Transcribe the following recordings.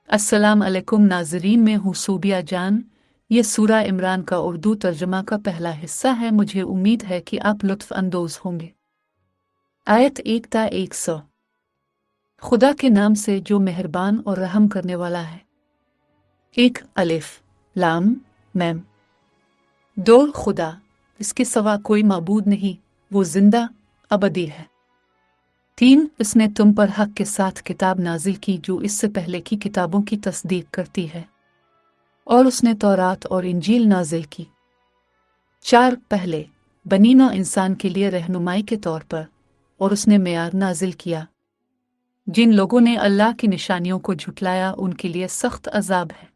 अस्सलाम अलैकुम नाज़रीन, मैं हूँ सूबिया जान। ये सूरा इमरान का उर्दू तर्जुमा का पहला हिस्सा है। मुझे उम्मीद है कि आप लुत्फ़ अंदोज़ होंगे। आयत 1 खुदा के नाम से जो मेहरबान और रहम करने वाला है। 1 अलिफ लाम मैम। 2 खुदा, इसके सिवा कोई माबूद नहीं, वो जिंदा अबदी है। 3 उसने तुम पर हक के साथ किताब नाजिल की जो इससे पहले की किताबों की तस्दीक करती है, और उसने तौरात और इंजील नाजिल की। 4 पहले बनीना इंसान के लिए रहनुमाई के तौर पर, और उसने मेयार नाजिल किया। जिन लोगों ने अल्लाह की निशानियों को झुटलाया उनके लिए सख्त अजाब है।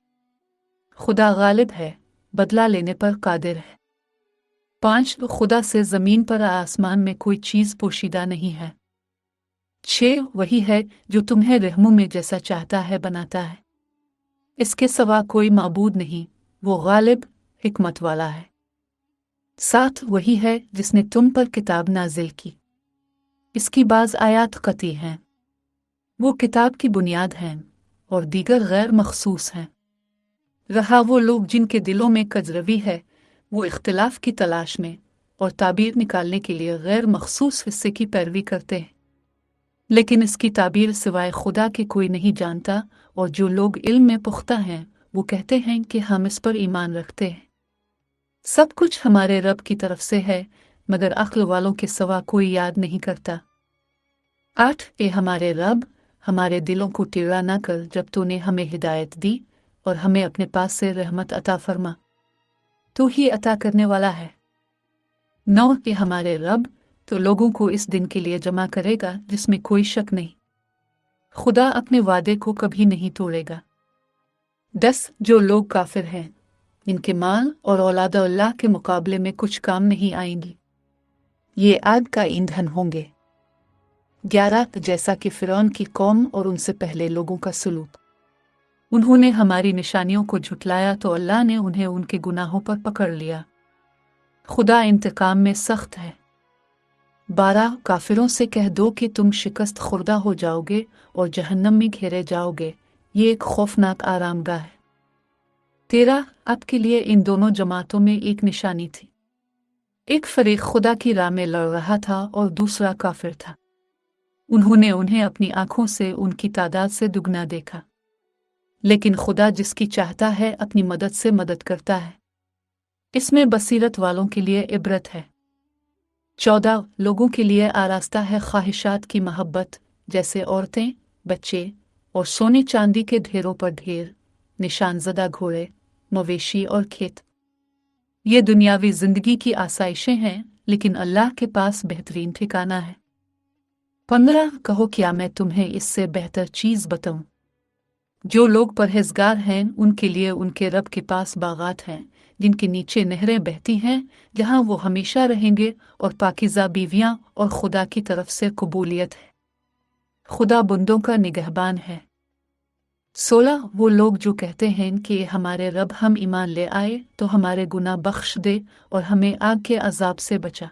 खुदा गालिब है, बदला लेने पर कादिर है। 5 खुदा से ज़मीन पर आसमान में कोई चीज़ पोशीदा नहीं है। 6 वही है जो तुम्हें रहमों में जैसा चाहता है बनाता है। इसके सिवा कोई माबूद नहीं, वो गालिब हिकमत वाला है। 7 वही है जिसने तुम पर किताब नाजिल की। इसकी बाज़ आयात कती हैं, वो किताब की बुनियाद हैं, और दीगर गैर मखसूस हैं। रहा वो लोग जिनके दिलों में कजरवी है, वो इख्तिलाफ की तलाश में और ताबीर निकालने के लिए गैर मखसूस हिस्से की पैरवी करते हैं। लेकिन इसकी ताबीर सिवाय खुदा के कोई नहीं जानता, और जो लोग इल्म में पुख्ता हैं वो कहते हैं कि हम इस पर ईमान रखते हैं। सब कुछ हमारे रब की तरफ से है, मगर अक्ल वालों के सिवा कोई याद नहीं करता। 8 ए हमारे रब, हमारे दिलों को टेढ़ा ना कर जब तूने हमें हिदायत दी, और हमें अपने पास से रहमत अता फरमा, तू ही अता करने वाला है। 9 ए हमारे रब, तो लोगों को इस दिन के लिए जमा करेगा जिसमें कोई शक नहीं। खुदा अपने वादे को कभी नहीं तोड़ेगा। 10 जो लोग काफिर हैं, इनके माल और औलाद अल्लाह के मुकाबले में कुछ काम नहीं आएंगी, ये आग का ईंधन होंगे। 11 जैसा कि फिरौन की कौम और उनसे पहले लोगों का सलूक, उन्होंने हमारी निशानियों को झुटलाया तो अल्लाह ने उन्हें उनके गुनाहों पर पकड़ लिया। खुदा इंतकाम में सख्त है। 12 काफिरों से कह दो कि तुम शिकस्त खुर्दा हो जाओगे और जहन्नम में घेरे जाओगे, ये एक खौफनाक आरामगाह है। 13 आपके लिए इन दोनों जमातों में एक निशानी थी। एक फरीक खुदा की राह में लड़ रहा था और दूसरा काफिर था। उन्होंने उन्हें अपनी आंखों से उनकी तादाद से दुगना देखा, लेकिन खुदा जिसकी चाहता है अपनी मदद से मदद करता है। इसमें बसीरत वालों के लिए इबरत है। 14 लोगों के लिए आरास्ता है ख्वाहिशात की मोहब्बत, जैसे औरतें, बच्चे और सोने चांदी के ढेरों पर ढेर, निशानजदा घोड़े, मवेशी और खेत। ये दुनियावी जिंदगी की आसाइशें हैं, लेकिन अल्लाह के पास बेहतरीन ठिकाना है। 15 कहो क्या मैं तुम्हें इससे बेहतर चीज़ बताऊं? जो लोग परहेजगार हैं उनके लिए उनके रब के पास बागात हैं, जिनके नीचे नहरें बहती हैं, जहां वो हमेशा रहेंगे, और पाकीज़ा बीवियां और खुदा की तरफ से कबूलियत है। खुदा बंदों का निगहबान है। 16 वो लोग जो कहते हैं कि हमारे रब हम ईमान ले आए तो हमारे गुनाह बख्श दे और हमें आग के अजाब से बचा।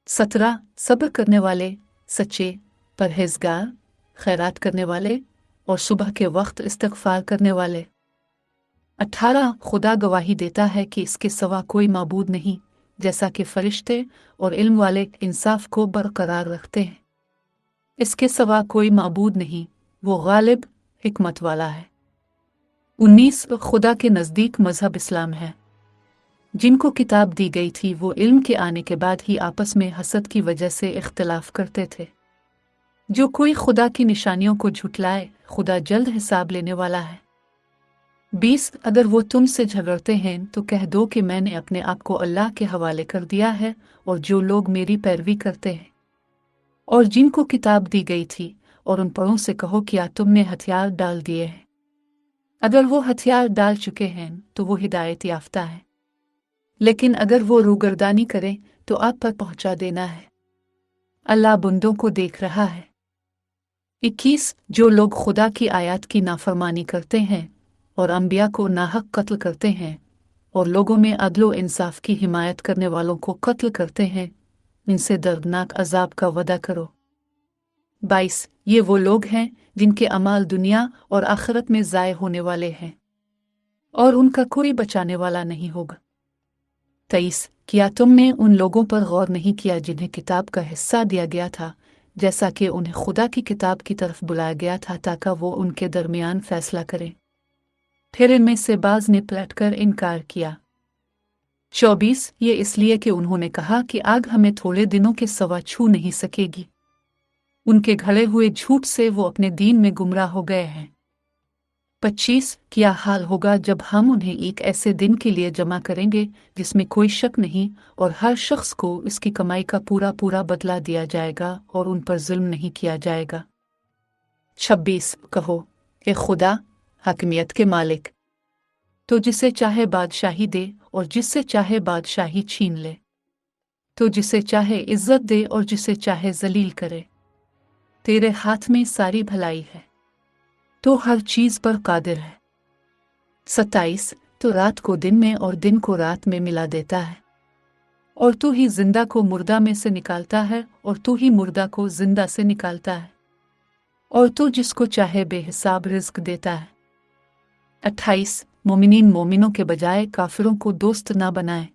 17 सब्र करने वाले, सच्चे, परहेजगार, खैरात करने वाले और सुबह के वक्त इस्तिग़फ़ार करने वाले। 18 खुदा गवाही देता है कि इसके सिवा कोई माबूद नहीं, जैसा कि फरिश्ते और इल्म वाले इंसाफ को बरकरार रखते हैं। इसके सिवा कोई माबूद नहीं, वो गालिब हिकमत वाला है। 19 खुदा के नज़दीक मज़हब इस्लाम है। जिनको किताब दी गई थी वो इल्म के आने के बाद ही आपस में हसद की वजह से इख्तिलाफ करते थे। जो कोई खुदा की निशानियों को झुटलाए, खुदा जल्द हिसाब लेने वाला है। 20 अगर वो तुमसे झगड़ते हैं तो कह दो कि मैंने अपने आप को अल्लाह के हवाले कर दिया है, और जो लोग मेरी पैरवी करते हैं और जिनको किताब दी गई थी, और उन परों से कहो क्या तुमने हथियार डाल दिए हैं? अगर वो हथियार डाल चुके हैं तो वो हिदायत याफ्ता है, लेकिन अगर वो रूगर्दानी करें तो आप पर पहुंचा देना है। अल्लाह बंदों को देख रहा है। 21 जो लोग खुदा की आयत की नाफरमानी करते हैं और अंबिया को नाहक कत्ल करते हैं, और लोगों में अदलो इंसाफ की हिमायत करने वालों को कत्ल करते हैं, इनसे दर्दनाक अजाब का वदा करो। 22 ये वो लोग हैं जिनके अमाल दुनिया और आखिरत में ज़ाय होने वाले हैं और उनका कोई बचाने वाला नहीं होगा। 23 क्या तुमने उन लोगों पर गौर नहीं किया जिन्हें किताब का हिस्सा दिया गया था, जैसा कि उन्हें खुदा की किताब की तरफ बुलाया गया था ताकि वो उनके दरमियान फैसला करें। फिर इनमें से बाज ने पलटकर इनकार किया। 24 ये इसलिए कि उन्होंने कहा कि आग हमें थोड़े दिनों के सिवा छू नहीं सकेगी। उनके घड़े हुए झूठ से वो अपने दीन में गुमराह हो गए हैं। 25 क्या हाल होगा जब हम उन्हें एक ऐसे दिन के लिए जमा करेंगे जिसमें कोई शक नहीं और हर शख्स को इसकी कमाई का पूरा पूरा बदला दिया जाएगा और उन पर जुल्म नहीं किया जाएगा। 26 कहो ए खुदा हकमियत के मालिक, तो जिसे चाहे बादशाही दे और जिससे चाहे बादशाही छीन ले, तो जिसे चाहे इज्जत दे और जिसे चाहे जलील करे। तेरे हाथ में सारी भलाई है, तो हर चीज पर कादिर है। 27 तो रात को दिन में और दिन को रात में मिला देता है, और तू ही जिंदा को मुर्दा में से निकालता है और तू ही मुर्दा को जिंदा से निकालता है, और तू जिसको चाहे बेहिसाब रिज्क देता है। 28 मोमिनीन मोमिनों के बजाय काफिरों को दोस्त ना बनाए।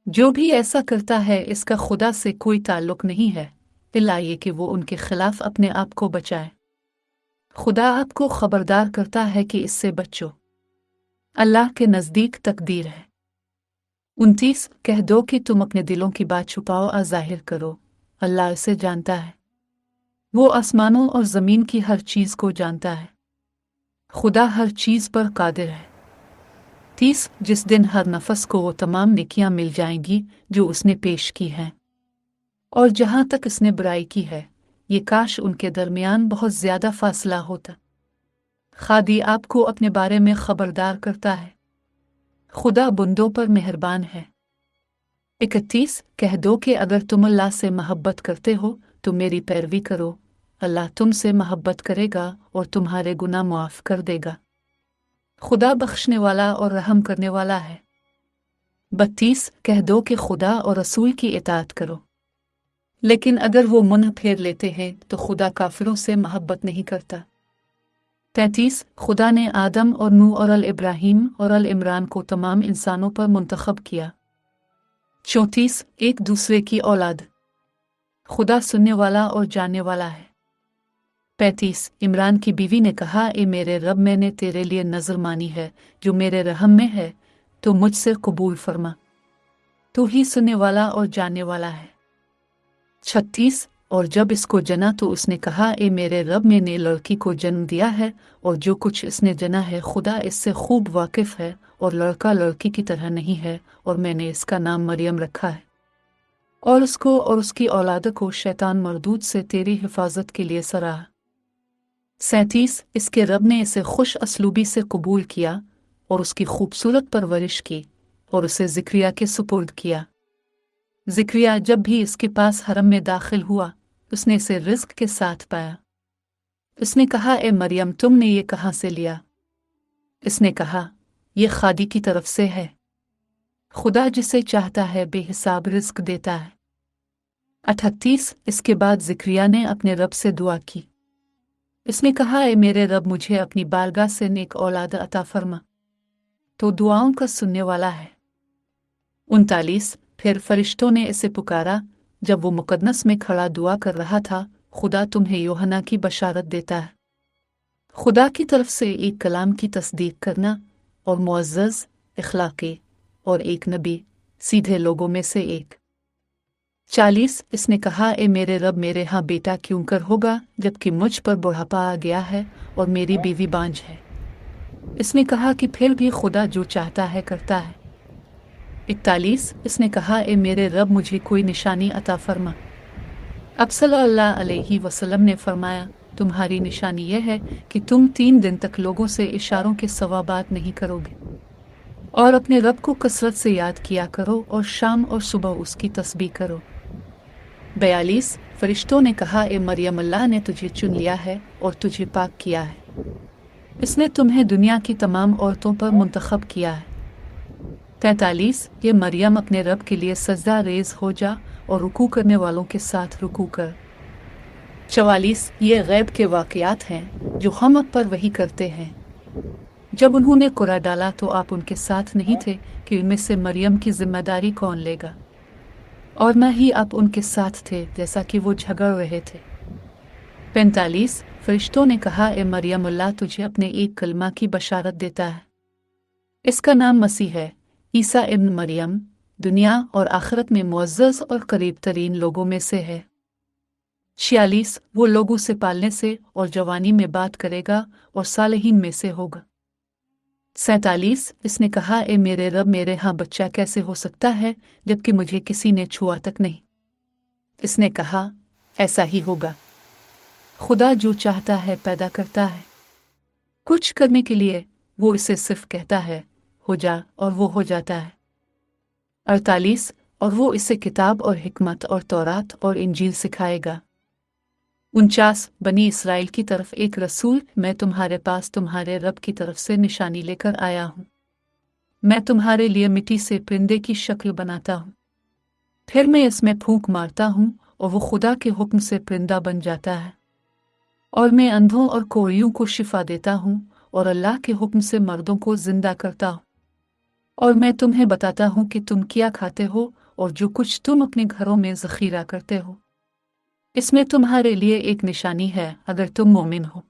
जो भी ऐसा करता है इसका खुदा से कोई ताल्लुक नहीं है, इल्ला ये कि वो उनके खिलाफ अपने आप को बचाए। खुदा आपको खबरदार करता है कि इससे बचो, अल्लाह के नज़दीक तकदीर है। 29 कह दो कि तुम अपने दिलों की बात छुपाओ और जाहिर करो, अल्लाह इसे जानता है। वो आसमानों और ज़मीन की हर चीज़ को जानता है। खुदा हर चीज़ पर कादिर है। 30 जिस दिन हर नफस को वो तमाम नेकियां मिल जाएंगी जो उसने पेश की हैं, और जहां तक इसने बुराई की है ये काश उनके दरमियान बहुत ज्यादा फासला होता। खादी आपको अपने बारे में खबरदार करता है। खुदा बंदों पर मेहरबान है। 31 कह दो कि अगर तुम अल्लाह से मोहब्बत करते हो तो मेरी पैरवी करो, अल्लाह तुमसे मोहब्बत करेगा और तुम्हारे गुनाह मुआफ कर देगा। खुदा बख्शने वाला और रहम करने वाला है। 32 कह दो कि खुदा और रसूल की इताअत करो, लेकिन अगर वो मुंह फेर लेते हैं तो खुदा काफिरों से मोहब्बत नहीं करता। 33 खुदा ने आदम और नूह और अल इब्राहीम और अल इमरान को तमाम इंसानों पर मुंतखब किया। 34 एक दूसरे की औलाद, खुदा सुनने वाला और जानने वाला है। 35 इमरान की बीवी ने कहा, ए मेरे रब, मैंने तेरे लिए नजर मानी है, जो मेरे रहम में है तो मुझसे कबूल फरमा, तू ही सुनने वाला और जानने वाला है। 36 और जब इसको जना तो उसने कहा, ए मेरे रब, मैंने लड़की को जन्म दिया है और जो कुछ इसने जना है खुदा इससे खूब वाकिफ है, और लड़का लड़की की तरह नहीं है, और मैंने इसका नाम मरियम रखा है, और उसको और उसकी औलाद को शैतान मरदूद से तेरी हिफाजत के लिए सराहा। 37 इसके रब ने इसे खुश असलूबी से कबूल किया और उसकी खूबसूरत परवरिश की और उसे ज़िक्रिया के सुपुर्द किया। ज़िक्रिया जब भी इसके पास हरम में दाखिल हुआ उसने इसे रिज़्क के साथ पाया। उसने कहा, ए मरियम, तुमने ये कहाँ से लिया? इसने कहा, ये खादी की तरफ से है, खुदा जिसे चाहता है बेहिसाब रिज़्क देता है। 38 इसके बाद ज़िक्रिया ने अपने रब से दुआ की। इसने कहा, ए मेरे रब, मुझे अपनी बारगाह से नेक औलाद अता फरमा, तो दुआओं का सुनने वाला है। 39 फिर फरिश्तों ने इसे पुकारा जब वो मुकद्दस में खड़ा दुआ कर रहा था, खुदा तुम्हें यूहन्ना की बशारत देता है, खुदा की तरफ से एक कलाम की तस्दीक करना और मुअज़्ज़ज़, इखलाकी और एक नबी, सीधे लोगों में से एक। 40 इसने कहा, ए मेरे रब, मेरे यहाँ बेटा क्यों कर होगा जबकि मुझ पर बुढ़ापा आ गया है और मेरी बीवी बांझ है। इसने कहा कि फिर भी खुदा जो चाहता है करता है। 41 इसने कहा, ए मेरे रब, मुझे कोई निशानी अता फरमा। अब सल्लल्लाहु अलैहि वसल्लम ने फरमाया, तुम्हारी निशानी यह है कि तुम 3 दिन तक लोगों से इशारों के सिवा बात नहीं करोगे और अपने रब को कसरत से याद किया करो और शाम और सुबह उसकी तस्बीह करो। 42 फरिश्तों ने कहा, ए मरियम, अल्लाह ने तुझे चुन लिया है और तुझे पाक किया है, इसने तुम्हें दुनिया की तमाम औरतों पर मुंतखब किया है। 43 ये मरियम, अपने रब के लिए सजदा रेज हो जा और रुकू करने वालों के साथ रुकू कर। 44 ये गैब के वाक़यात हैं जो हम अब पर वही करते हैं। जब उन्होंने कुरा डाला तो आप उनके साथ नहीं थे कि इनमें से मरियम की जिम्मेदारी कौन लेगा, और न ही आप उनके साथ थे जैसा कि वो झगड़ रहे थे। 45 फरिश्तों ने कहा, ए मरियम, अल्लाह तुझे अपने एक कलमा की बशारत देता है। इसका नाम मसीह है, ईसा इब्न मरियम, दुनिया और आखिरत में मुअज़्ज़ज़ और करीब तरीन लोगों में से है। 46 वो लोगों से पालने से और जवानी में बात करेगा और सालेहीन में से होगा। 47 इसने कहा, ए मेरे रब, मेरे यहाँ बच्चा कैसे हो सकता है जबकि मुझे किसी ने छुआ तक नहीं। इसने कहा, ऐसा ही होगा। खुदा जो चाहता है पैदा करता है। कुछ करने के लिए वो इसे सिर्फ कहता है, हो जा, और वो हो जाता है। 48 और वो इसे किताब और हिकमत और तौरात और इंजील सिखाएगा। 49 बनी इसराइल की तरफ एक रसूल, मैं तुम्हारे पास तुम्हारे रब की तरफ से निशानी लेकर आया हूँ। मैं तुम्हारे लिए मिट्टी से परिंदे की शक्ल बनाता हूँ, फिर मैं इसमें फूंक मारता हूँ और वो खुदा के हुक्म से परिंदा बन जाता है। और मैं अंधों और कोढ़ियों को शिफा देता हूँ और अल्लाह के हुक्म से मर्दों को जिंदा करता हूँ। और मैं तुम्हें बताता हूँ कि तुम क्या खाते हो और जो कुछ तुम अपने घरों में ज़ख़ीरा करते हो। इसमें तुम्हारे लिए एक निशानी है अगर तुम मोमिन हो।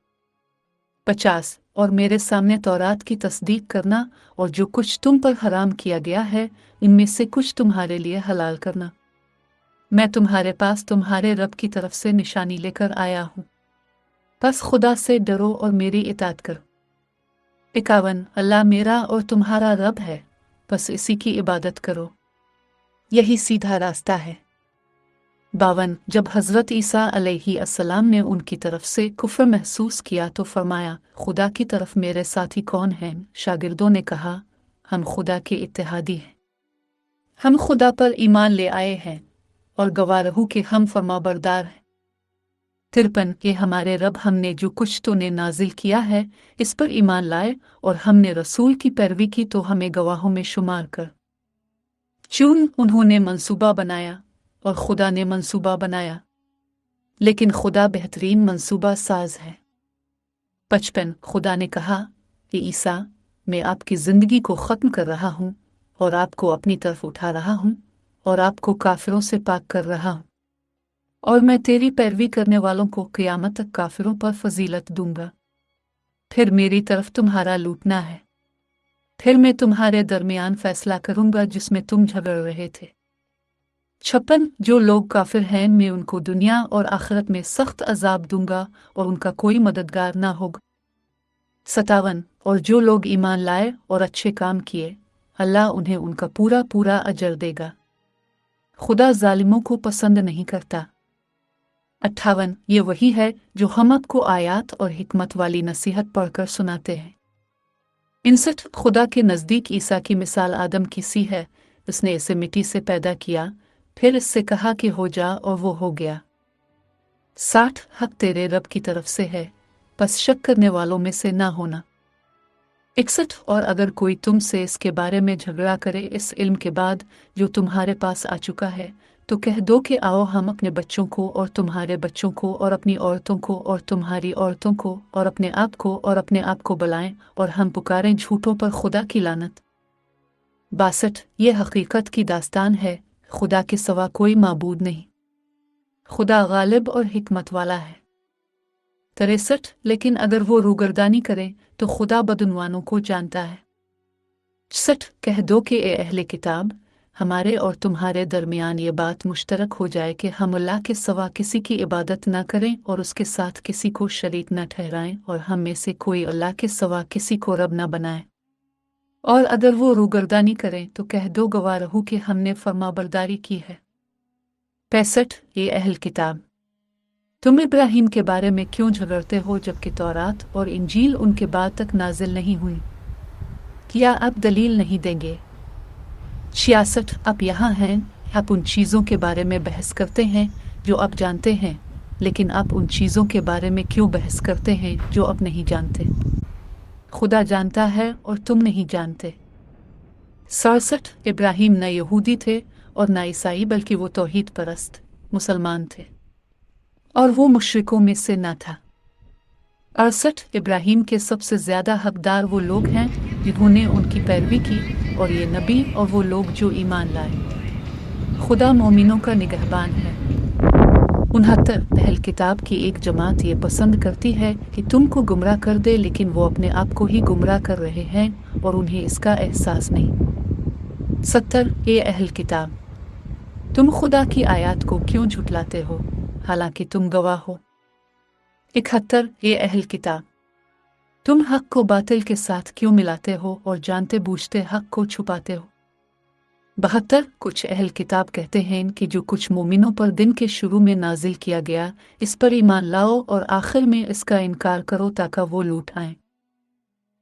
50 और मेरे सामने तौरात की तस्दीक करना और जो कुछ तुम पर हराम किया गया है इनमें से कुछ तुम्हारे लिए हलाल करना। मैं तुम्हारे पास तुम्हारे रब की तरफ से निशानी लेकर आया हूँ, बस खुदा से डरो और मेरी इताअत करो। 51 अल्लाह मेरा और तुम्हारा रब है, बस इसी की इबादत करो, यही सीधा रास्ता है। 52 जब हज़रत ईसा अलैहिस्सलाम ने उनकी तरफ से कुफ्र महसूस किया तो फरमाया, खुदा की तरफ मेरे साथी कौन हैं? शागिर्दों ने कहा, हम खुदा के इत्तेहादी हैं, हम खुदा पर ईमान ले आए हैं और गवाह रहूं कि हम फरमाबरदार हैं। 53 कि हमारे रब, हमने जो कुछ तूने नाजिल किया है इस पर ईमान लाए और हमने रसूल की पैरवी की तो हमें गवाहों में शुमार कर। चून उन्होंने मंसूबा बनाया और खुदा ने मंसूबा बनाया, लेकिन खुदा बेहतरीन मंसूबा साज है। 55 खुदा ने कहा कि ईसा, मैं आपकी ज़िंदगी को ख़त्म कर रहा हूँ और आपको अपनी तरफ उठा रहा हूँ और आपको काफिरों से पाक कर रहा हूँ, और मैं तेरी पैरवी करने वालों को क़यामत तक काफिरों पर फजीलत दूंगा। फिर मेरी तरफ तुम्हारा लूटना है, फिर मैं तुम्हारे दरमियान फैसला करूंगा जिसमें तुम झगड़ रहे थे। 56 जो लोग काफिर हैं मैं उनको दुनिया और आखिरत में सख्त अजाब दूंगा और उनका कोई मददगार ना होगा। 57 और जो लोग ईमान लाए और अच्छे काम किए, अल्लाह उन्हें उनका पूरा पूरा अजर देगा। खुदा जालिमों को पसंद नहीं करता। 58 ये वही है जो हम आपको आयात और हिकमत वाली नसीहत पढ़कर सुनाते हैं। 59 खुदा के नज़दीक ईसा की मिसाल आदम की सी है, उसने इसे मिट्टी से पैदा किया, फिर इससे कहा कि हो जा और वो हो गया। 60 हक तेरे रब की तरफ से है, बस शक करने वालों में से ना होना। 61 और अगर कोई तुमसे इसके बारे में झगड़ा करे इस इल्म के बाद जो तुम्हारे पास आ चुका है, तो कह दो कि आओ हम अपने बच्चों को और तुम्हारे बच्चों को और अपनी औरतों को और तुम्हारी औरतों को और अपने आप को और अपने आप को बुलाएं और हम पुकारें झूठों पर खुदा की लानत। 62 ये हकीकत की दास्तान है, खुदा के सिवा कोई माबूद नहीं, खुदा गालिब और हिकमत वाला है। 63 लेकिन अगर वो रूगर्दानी करे तो खुदा बदउनवानों को जानता है। 64 कह दो कि ए अहले किताब, हमारे और तुम्हारे दरमियान ये बात मुश्तरक हो जाए कि हम अल्लाह के सिवा किसी की इबादत न करें और उसके साथ किसी को शरीक न ठहराएं और हम में से कोई अल्लाह के सिवा किसी को रब न बनाए। और अगर वो रूगर्दानी करें तो कह दो गवाह रहूं कि हमने फरमाबरदारी की है। 65 ये अहल किताब, तुम इब्राहिम के बारे में क्यों झगड़ते हो जबकि तौरात और इंजील उनके बाद तक नाजिल नहीं हुई? क्या आप दलील नहीं देंगे? 66 आप यहाँ हैं, आप उन चीज़ों के बारे में बहस करते हैं जो आप जानते हैं, लेकिन आप उन चीज़ों के बारे में क्यों बहस करते हैं जो आप नहीं जानते? खुदा जानता है और तुम नहीं जानते। 67 इब्राहिम न यहूदी थे और न ईसाई, बल्कि वो तौहीद परस्त मुसलमान थे। और वो मुशरिकों में से न था। 68 इब्राहिम के सबसे ज्यादा हकदार वो लोग हैं जिन्होंने उनकी पैरवी की, और ये नबी और वो लोग जो ईमान लाए। खुदा मोमिनों का निगहबान है। 69 अहल किताब की एक जमात ये पसंद करती है कि तुमको गुमराह कर दे, लेकिन वो अपने आप को ही गुमराह कर रहे हैं और उन्हें इसका एहसास नहीं। 70 ये अहल किताब, तुम खुदा की आयत को क्यों झुटलाते हो हालांकि तुम गवाह हो। 71 ये अहल किताब, तुम हक को बातिल के साथ क्यों मिलाते हो और जानते बूझते हक को छुपाते हो। 72 कुछ अहल किताब कहते हैं कि जो कुछ मोमिनों पर दिन के शुरू में नाजिल किया गया इस पर ईमान लाओ और आखिर में इसका इनकार करो ताकि वो लूट आएं।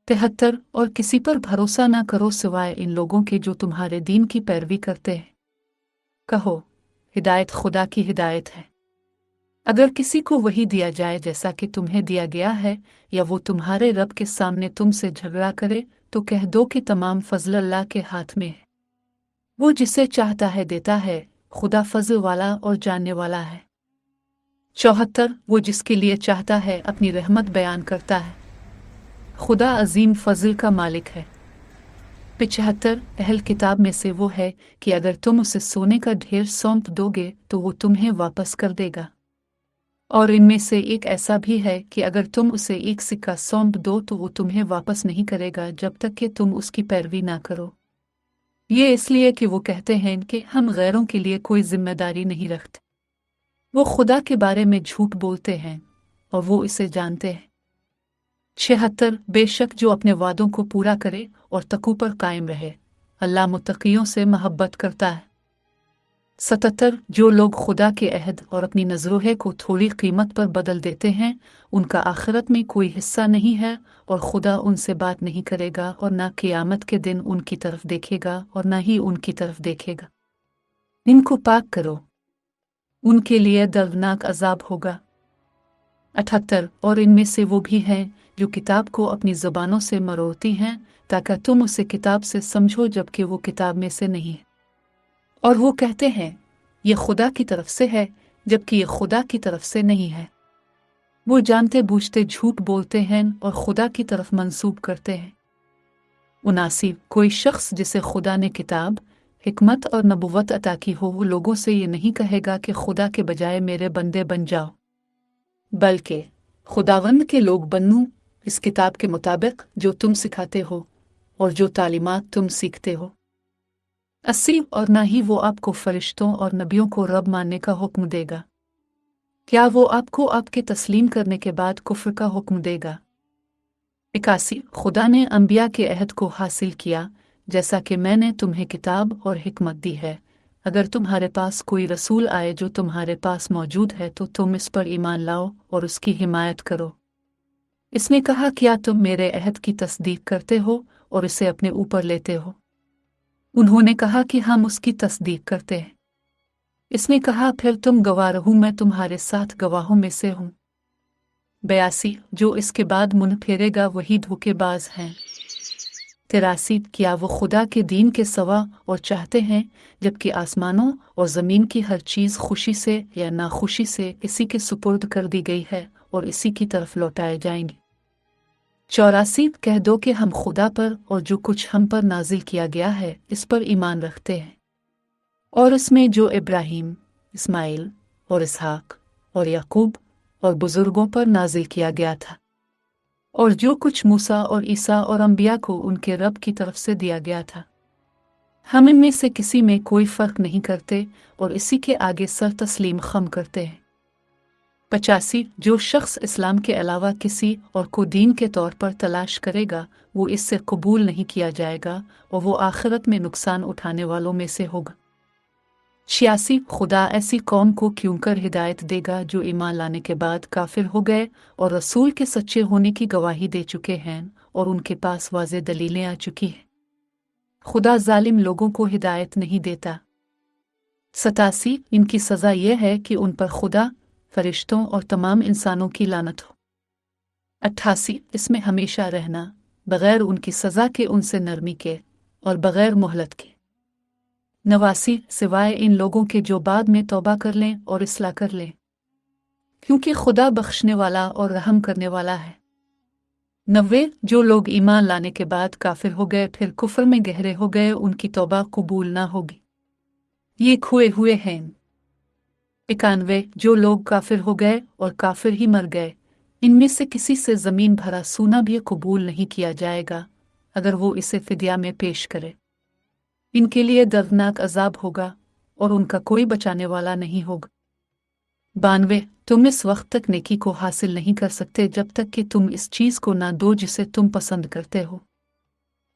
73 और किसी पर भरोसा ना करो सिवाय इन लोगों के जो तुम्हारे दीन की पैरवी करते हैं। कहो, हिदायत खुदा की हिदायत है। अगर किसी को वही दिया जाए जैसा कि तुम्हें दिया गया है, या वो तुम्हारे रब के सामने तुमसे झगड़ा करे, तो कह दो कि तमाम फजल अल्लाह के हाथ में है। वो जिसे चाहता है देता है, खुदा फजल वाला और जानने वाला है। 74 वो जिसके लिए चाहता है अपनी रहमत बयान करता है। खुदा अजीम फजल का मालिक है। 75 अहल किताब में से वो है कि अगर तुम उसे सोने का ढेर सौंप दोगे तो वो तुम्हें वापस कर देगा, और इनमें से एक ऐसा भी है कि अगर तुम उसे एक सिक्का सौंप दो तो वो तुम्हें वापस नहीं करेगा जब तक कि तुम उसकी पैरवी ना करो। ये इसलिए कि वो कहते हैं कि हम गैरों के लिए कोई जिम्मेदारी नहीं रखते। वो खुदा के बारे में झूठ बोलते हैं और वो इसे जानते हैं। 76 बेशक जो अपने वादों को पूरा करे और तकू पर कायम रहे, अल्लाह मुत्तकियों से मोहब्बत करता है। 77 जो लोग खुदा के अहद और अपनी नजरोहे को थोड़ी कीमत पर बदल देते हैं, उनका आखिरत में कोई हिस्सा नहीं है और खुदा उनसे बात नहीं करेगा और ना क़यामत के दिन उनकी तरफ देखेगा और ना ही उनकी तरफ देखेगा। इनको पाक करो, उनके लिए दर्दनाक अजाब होगा। 78 और इनमें से वो भी हैं जो किताब को अपनी ज़ुबानों से मरोड़ती हैं ताकि तुम उसे किताब से समझो जबकि वो किताब में से नहीं है, और वो कहते हैं ये खुदा की तरफ से है जबकि ये खुदा की तरफ से नहीं है। वो जानते बूझते झूठ बोलते हैं और खुदा की तरफ मंसूब करते हैं। 79 कोई शख्स जिसे खुदा ने किताब, हिकमत और नबुवत अता की हो, वो लोगों से ये नहीं कहेगा कि खुदा के बजाय मेरे बंदे बन जाओ, बल्कि खुदावंद के लोग बनूं इस किताब के मुताबिक जो तुम सिखाते हो और जो तालीमात तुम सीखते हो। 80 और ना ही वो आपको फरिश्तों और नबियों को रब मानने का हुक्म देगा। क्या वो आपको आपके तस्लीम करने के बाद कुफ्र का हुक्म देगा। 81 खुदा ने अंबिया के अहद को हासिल किया जैसा कि मैंने तुम्हें किताब और हिकमत दी है। अगर तुम्हारे पास कोई रसूल आए जो तुम्हारे पास मौजूद है तो तुम इस पर ईमान लाओ और उसकी हिमायत करो। इसने कहा क्या तुम मेरे अहद की तस्दीक करते हो और इसे अपने ऊपर लेते हो। उन्होंने कहा कि हम उसकी तस्दीक करते हैं। इसने कहा फिर तुम गवाह रहो, मैं तुम्हारे साथ गवाहों में से हूँ। 82 जो इसके बाद मुंह फेरेगा वही धोखेबाज हैं। 83 क्या वो खुदा के दीन के सवा और चाहते हैं जबकि आसमानों और ज़मीन की हर चीज़ खुशी से या नाखुशी से इसी के सुपुर्द कर दी गई है और इसी की तरफ लौटाए जाएंगे। 84 कह दो कि हम खुदा पर और जो कुछ हम पर नाजिल किया गया है इस पर ईमान रखते हैं, और इसमें जो इब्राहिम, इस्माइल और इसहाक और याकूब और बुजुर्गों पर नाजिल किया गया था, और जो कुछ मूसा और ईसा और अंबिया को उनके रब की तरफ से दिया गया था। हम इनमें से किसी में कोई फ़र्क नहीं करते और इसी के आगे सर तस्लीम खम करते हैं। 85 जो शख्स इस्लाम के अलावा किसी और को दीन के तौर पर तलाश करेगा वो इससे कबूल नहीं किया जाएगा और वो आखिरत में नुकसान उठाने वालों में से होगा। 86 खुदा ऐसी कौम को क्यों कर हिदायत देगा जो ईमान लाने के बाद काफिर हो गए और रसूल के सच्चे होने की गवाही दे चुके हैं और उनके पास वाज़े दलीलें आ चुकी हैं। खुदा जालिम लोगों को हिदायत नहीं देता। 87 इनकी सज़ा यह है कि उन पर खुदा, फरिश्तों और तमाम इंसानों की लानत हो। 88 इसमें हमेशा रहना बग़ैर उनकी सज़ा के, उनसे नरमी के और बग़ैर मोहलत के। 89 सिवाय इन लोगों के जो बाद में तौबा कर लें और इस्लाह कर लें। क्योंकि खुदा बख्शने वाला और रहम करने वाला है। 90 जो लोग ईमान लाने के बाद काफिर हो गए फिर कुफर में गहरे हो गए उनकी तौबा कबूल ना होगी, ये खोए हुए हैं। 91 जो लोग काफिर हो गए और काफिर ही मर गए इनमें से किसी से जमीन भरा सूना भी कबूल नहीं किया जाएगा अगर वो इसे फिदिया में पेश करे। इनके लिए दर्दनाक अजाब होगा और उनका कोई बचाने वाला नहीं होगा। 92 तुम इस वक्त तक नेकी को हासिल नहीं कर सकते जब तक कि तुम इस चीज को ना दो जिसे तुम पसंद करते हो।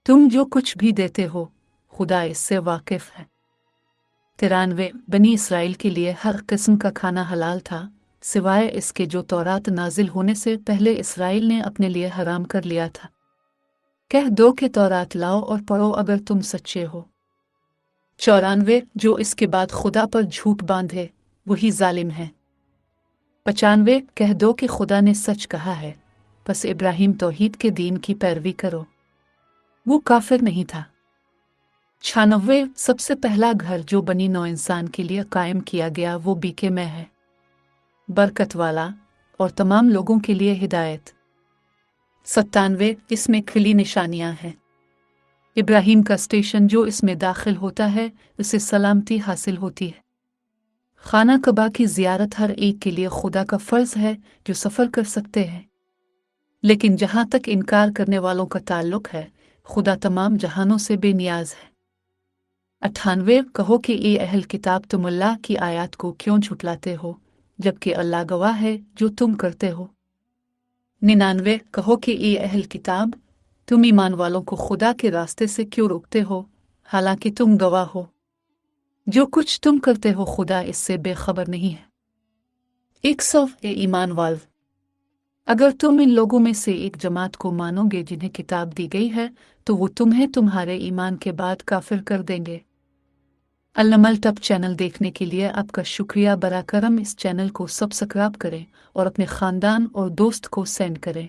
तुम जो कुछ भी देते हो खुदा इससे वाकिफ है। 93 बनी इसराइल के लिए हर किस्म का खाना हलाल था सिवाय इसके जो तौरात नाजिल होने से पहले इसराइल ने अपने लिए हराम कर लिया था। कह दो कि तौरात लाओ और पढ़ो अगर तुम सच्चे हो। 94 जो इसके बाद खुदा पर झूठ बांधे वही जालिम है। 95 कह दो कि खुदा ने सच कहा है बस इब्राहिम तौहीद के दीन की पैरवी करो, वो काफिर नहीं था। 96 सबसे पहला घर जो बनी नौ इंसान के लिए कायम किया गया वो बीके में है, बरकत वाला और तमाम लोगों के लिए हिदायत। 97 इसमें खिली निशानियां हैं। इब्राहिम का स्टेशन जो इसमें दाखिल होता है उसे सलामती हासिल होती है। खाना कबा की जियारत हर एक के लिए खुदा का फर्ज है जो सफ़र कर सकते हैं, लेकिन जहां तक इनकार करने वालों का ताल्लुक है खुदा तमाम जहानों से बेनियाज है। 98 कहो कि ए अहल किताब तुम अल्लाह की आयत को क्यों झुटलाते हो जबकि अल्लाह गवाह है जो तुम करते हो। 99 कहो कि ए अहल किताब तुम ईमान वालों को खुदा के रास्ते से क्यों रोकते हो हालांकि तुम गवाह हो जो कुछ तुम करते हो खुदा इससे बेखबर नहीं है। 100 ईमान वाल अगर तुम इन लोगों में से एक जमात को मानोगे जिन्हें किताब दी गई है तो वो तुम्हें तुम्हारे ईमान के बाद काफिर कर देंगे। अल-नमल टप चैनल देखने के लिए आपका शुक्रिया। बराकरम इस चैनल को सब्सक्राइब करें और अपने खानदान और दोस्त को सेंड करें।